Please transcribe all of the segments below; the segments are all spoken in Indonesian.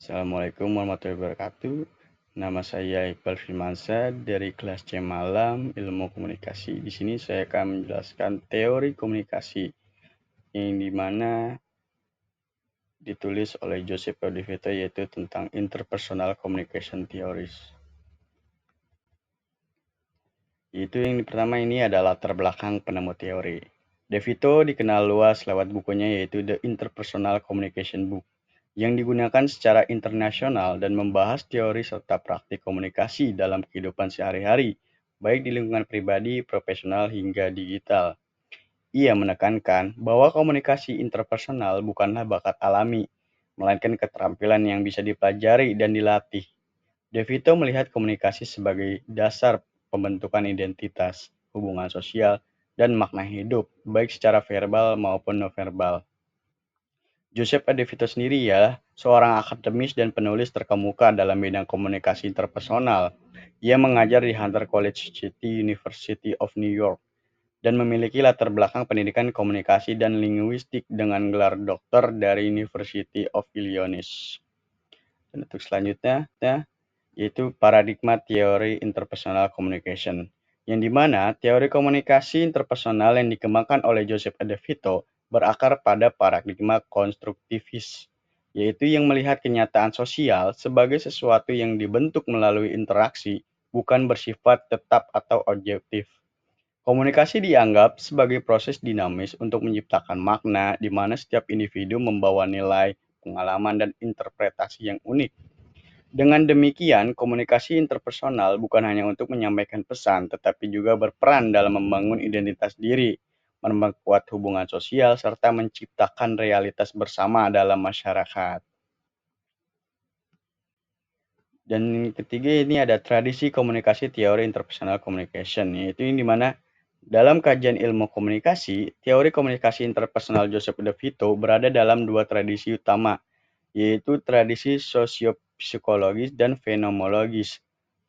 Assalamualaikum warahmatullahi wabarakatuh. Nama saya Iqbal Firmansyah dari kelas C Malam Ilmu Komunikasi. Di sini saya akan menjelaskan teori komunikasi yang dimana ditulis oleh Joseph Odivito, yaitu tentang interpersonal communication theories. Yaitu yang pertama ini adalah latar belakang penemu teori. De Vito dikenal luas lewat bukunya yaitu The Interpersonal Communication Book, yang digunakan secara internasional dan membahas teori serta praktik komunikasi dalam kehidupan sehari-hari, baik di lingkungan pribadi, profesional, hingga digital. Ia menekankan bahwa komunikasi interpersonal bukanlah bakat alami, melainkan keterampilan yang bisa dipelajari dan dilatih. De Vito melihat komunikasi sebagai dasar pembentukan identitas, hubungan sosial, dan makna hidup, baik secara verbal maupun nonverbal. Joseph A. De Vito sendiri ya, seorang akademis dan penulis terkemuka dalam bidang komunikasi interpersonal. Ia mengajar di Hunter College City, University of New York, dan memiliki latar belakang pendidikan komunikasi dan linguistik dengan gelar doktor dari University of Illinois. Dan untuk selanjutnya, yaitu paradigma teori interpersonal communication, yang dimana teori komunikasi interpersonal yang dikembangkan oleh Joseph A. De Vito berakar pada paradigma konstruktivis, yaitu yang melihat kenyataan sosial sebagai sesuatu yang dibentuk melalui interaksi, bukan bersifat tetap atau objektif. Komunikasi dianggap sebagai proses dinamis untuk menciptakan makna di mana setiap individu membawa nilai, pengalaman, dan interpretasi yang unik. Dengan demikian, komunikasi interpersonal bukan hanya untuk menyampaikan pesan, tetapi juga berperan dalam membangun identitas diri, memperkuat hubungan sosial, serta menciptakan realitas bersama dalam masyarakat. Dan ketiga ini ada tradisi komunikasi teori interpersonal communication, yaitu yang dimana dalam kajian ilmu komunikasi, teori komunikasi interpersonal Joseph De Vito berada dalam dua tradisi utama, yaitu tradisi sosiopsikologis dan fenomenologis.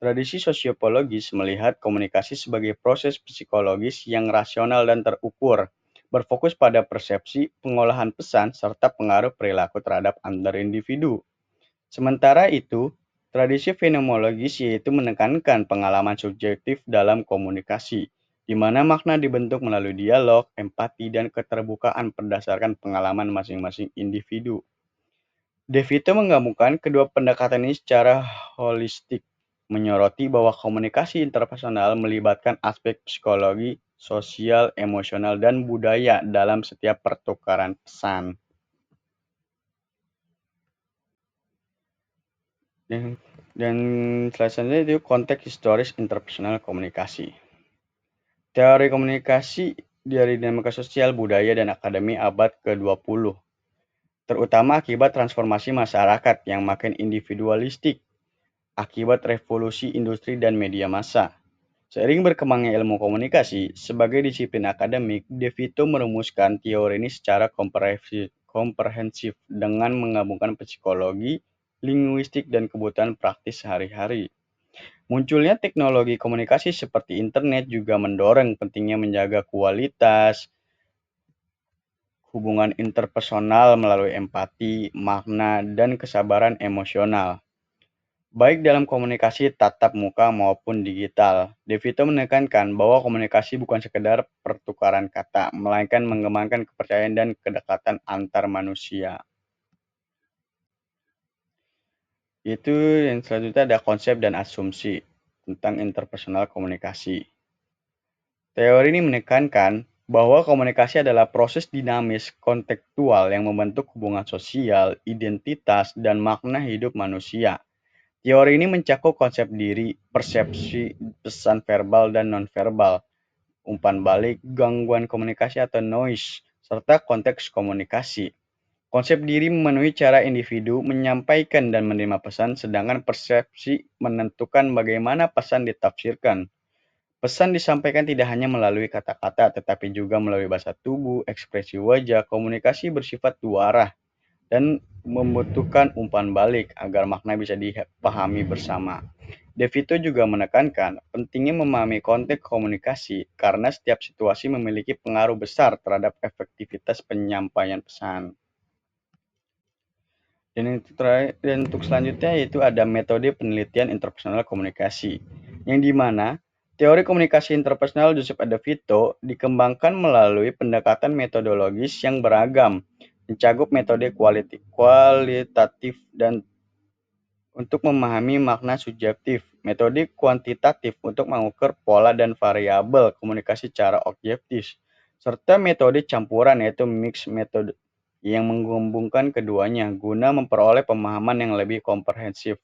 Tradisi sosiopologis melihat komunikasi sebagai proses psikologis yang rasional dan terukur, berfokus pada persepsi, pengolahan pesan, serta pengaruh perilaku terhadap antar individu. Sementara itu, tradisi fenomenologis yaitu menekankan pengalaman subjektif dalam komunikasi, di mana makna dibentuk melalui dialog, empati, dan keterbukaan berdasarkan pengalaman masing-masing individu. De Vito menggabungkan kedua pendekatan ini secara holistik, menyoroti bahwa komunikasi interpersonal melibatkan aspek psikologi, sosial, emosional, dan budaya dalam setiap pertukaran pesan. Dan selanjutnya itu konteks historis interpersonal komunikasi. Teori komunikasi dari dinamika sosial, budaya, dan akademi abad ke-20, terutama akibat transformasi masyarakat yang makin individualistik akibat revolusi industri dan media massa. Seiring berkembangnya ilmu komunikasi sebagai disiplin akademik, De Vito merumuskan teori ini secara komprehensif dengan menggabungkan psikologi, linguistik, dan kebutuhan praktis sehari-hari. Munculnya teknologi komunikasi seperti internet juga mendorong pentingnya menjaga kualitas hubungan interpersonal melalui empati, makna, dan kesabaran emosional, baik dalam komunikasi tatap muka maupun digital. De Vito menekankan bahwa komunikasi bukan sekedar pertukaran kata, melainkan mengembangkan kepercayaan dan kedekatan antar manusia. Itu yang selanjutnya ada konsep dan asumsi tentang interpersonal komunikasi. Teori ini menekankan bahwa komunikasi adalah proses dinamis kontekstual yang membentuk hubungan sosial, identitas, dan makna hidup manusia. Teori ini mencakup konsep diri, persepsi, pesan verbal dan nonverbal, umpan balik, gangguan komunikasi atau noise, serta konteks komunikasi. Konsep diri memenuhi cara individu menyampaikan dan menerima pesan, sedangkan persepsi menentukan bagaimana pesan ditafsirkan. Pesan disampaikan tidak hanya melalui kata-kata, tetapi juga melalui bahasa tubuh, ekspresi wajah. Komunikasi bersifat dua arah dan membutuhkan umpan balik agar makna bisa dipahami bersama. De Vito juga menekankan pentingnya memahami konteks komunikasi karena setiap situasi memiliki pengaruh besar terhadap efektivitas penyampaian pesan. Dan untuk selanjutnya yaitu ada metode penelitian interpersonal komunikasi, yang dimana teori komunikasi interpersonal Joseph Adavito dikembangkan melalui pendekatan metodologis yang beragam, mencakup metode kualitatif dan untuk memahami makna subjektif, metode kuantitatif untuk mengukur pola dan variabel komunikasi secara objektif, serta metode campuran yaitu mixed method yang menggabungkan keduanya guna memperoleh pemahaman yang lebih komprehensif.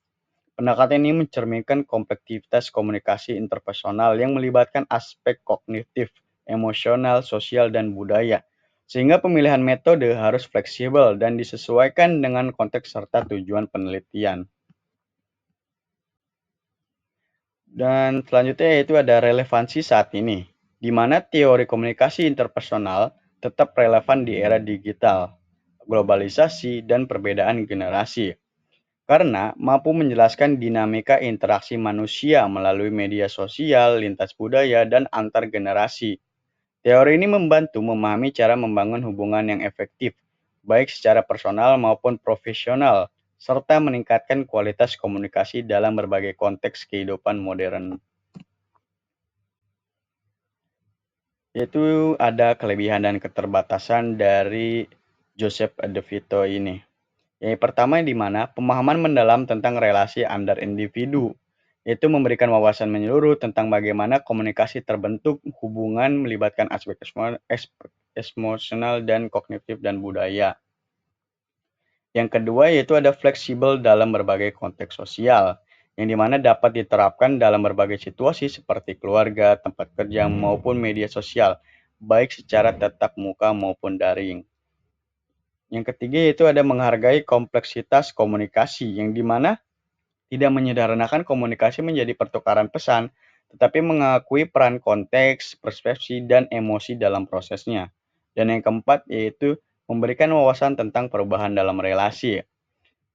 Pendekatan ini mencerminkan kompleksitas komunikasi interpersonal yang melibatkan aspek kognitif, emosional, sosial, dan budaya, sehingga pemilihan metode harus fleksibel dan disesuaikan dengan konteks serta tujuan penelitian. Dan selanjutnya yaitu ada relevansi saat ini, di mana teori komunikasi interpersonal tetap relevan di era digital, globalisasi, dan perbedaan generasi, karena mampu menjelaskan dinamika interaksi manusia melalui media sosial, lintas budaya, dan antar generasi. Teori ini membantu memahami cara membangun hubungan yang efektif, baik secara personal maupun profesional, serta meningkatkan kualitas komunikasi dalam berbagai konteks kehidupan modern. Yaitu ada kelebihan dan keterbatasan dari Joseph De Vito ini. Yang pertama di mana pemahaman mendalam tentang relasi antar individu, yaitu memberikan wawasan menyeluruh tentang bagaimana komunikasi terbentuk, hubungan melibatkan aspek emosional dan kognitif dan budaya. Yang kedua yaitu ada fleksibel dalam berbagai konteks sosial, yang dimana dapat diterapkan dalam berbagai situasi seperti keluarga, tempat kerja, maupun media sosial, baik secara tatap muka maupun daring. Yang ketiga yaitu ada menghargai kompleksitas komunikasi, yang dimana tidak menyederhanakan komunikasi menjadi pertukaran pesan, tetapi mengakui peran konteks, persepsi, dan emosi dalam prosesnya. Dan yang keempat yaitu memberikan wawasan tentang perubahan dalam relasi,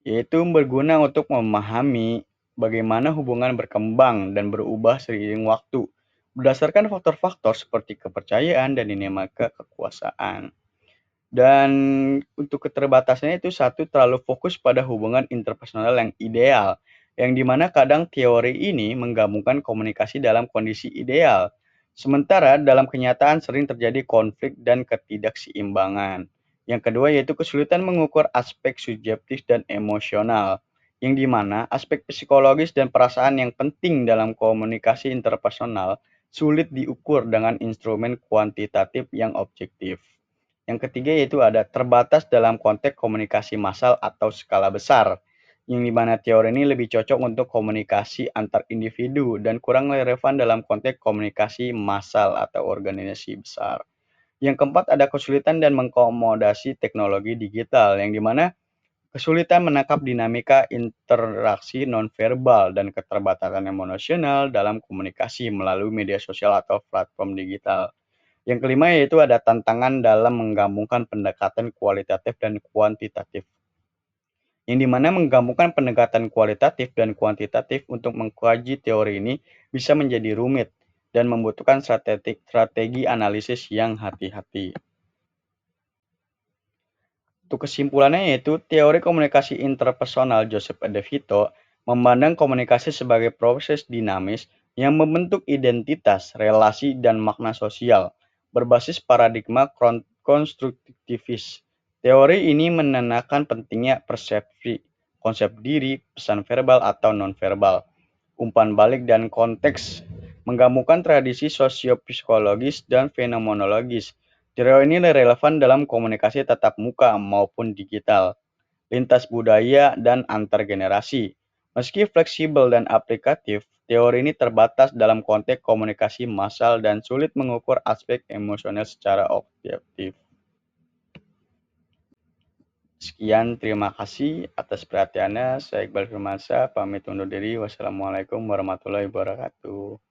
yaitu berguna untuk memahami bagaimana hubungan berkembang dan berubah seiring waktu, berdasarkan faktor-faktor seperti kepercayaan dan dinamika kekuasaan. Dan untuk keterbatasannya itu satu terlalu fokus pada hubungan interpersonal yang ideal, yang dimana kadang teori ini menggabungkan komunikasi dalam kondisi ideal, sementara dalam kenyataan sering terjadi konflik dan ketidakseimbangan. Yang kedua yaitu kesulitan mengukur aspek subjektif dan emosional, yang dimana aspek psikologis dan perasaan yang penting dalam komunikasi interpersonal sulit diukur dengan instrumen kuantitatif yang objektif. Yang ketiga yaitu ada terbatas dalam konteks komunikasi massal atau skala besar, yang dimana teori ini lebih cocok untuk komunikasi antar individu dan kurang relevan dalam konteks komunikasi massal atau organisasi besar. Yang keempat ada kesulitan dan mengakomodasi teknologi digital, yang dimana kesulitan menangkap dinamika interaksi nonverbal dan keterbatasan emosional dalam komunikasi melalui media sosial atau platform digital. Yang kelima yaitu ada tantangan dalam menggabungkan pendekatan kualitatif dan kuantitatif, yang dimana menggabungkan pendekatan kualitatif dan kuantitatif untuk mengkaji teori ini bisa menjadi rumit dan membutuhkan strategi analisis yang hati-hati. Untuk kesimpulannya yaitu teori komunikasi interpersonal Joseph De Vito memandang komunikasi sebagai proses dinamis yang membentuk identitas, relasi, dan makna sosial berbasis paradigma konstruktivis. Teori ini menanamkan pentingnya persepsi, konsep diri, pesan verbal atau nonverbal, umpan balik dan konteks, menggabungkan tradisi sosiopsikologis dan fenomenologis. Teori ini relevan dalam komunikasi tatap muka maupun digital, lintas budaya, dan antar generasi. Meski fleksibel dan aplikatif, teori ini terbatas dalam konteks komunikasi massal dan sulit mengukur aspek emosional secara objektif. Sekian, terima kasih atas perhatiannya. Saya Iqbal Firmansyah, pamit undur diri. Wassalamualaikum warahmatullahi wabarakatuh.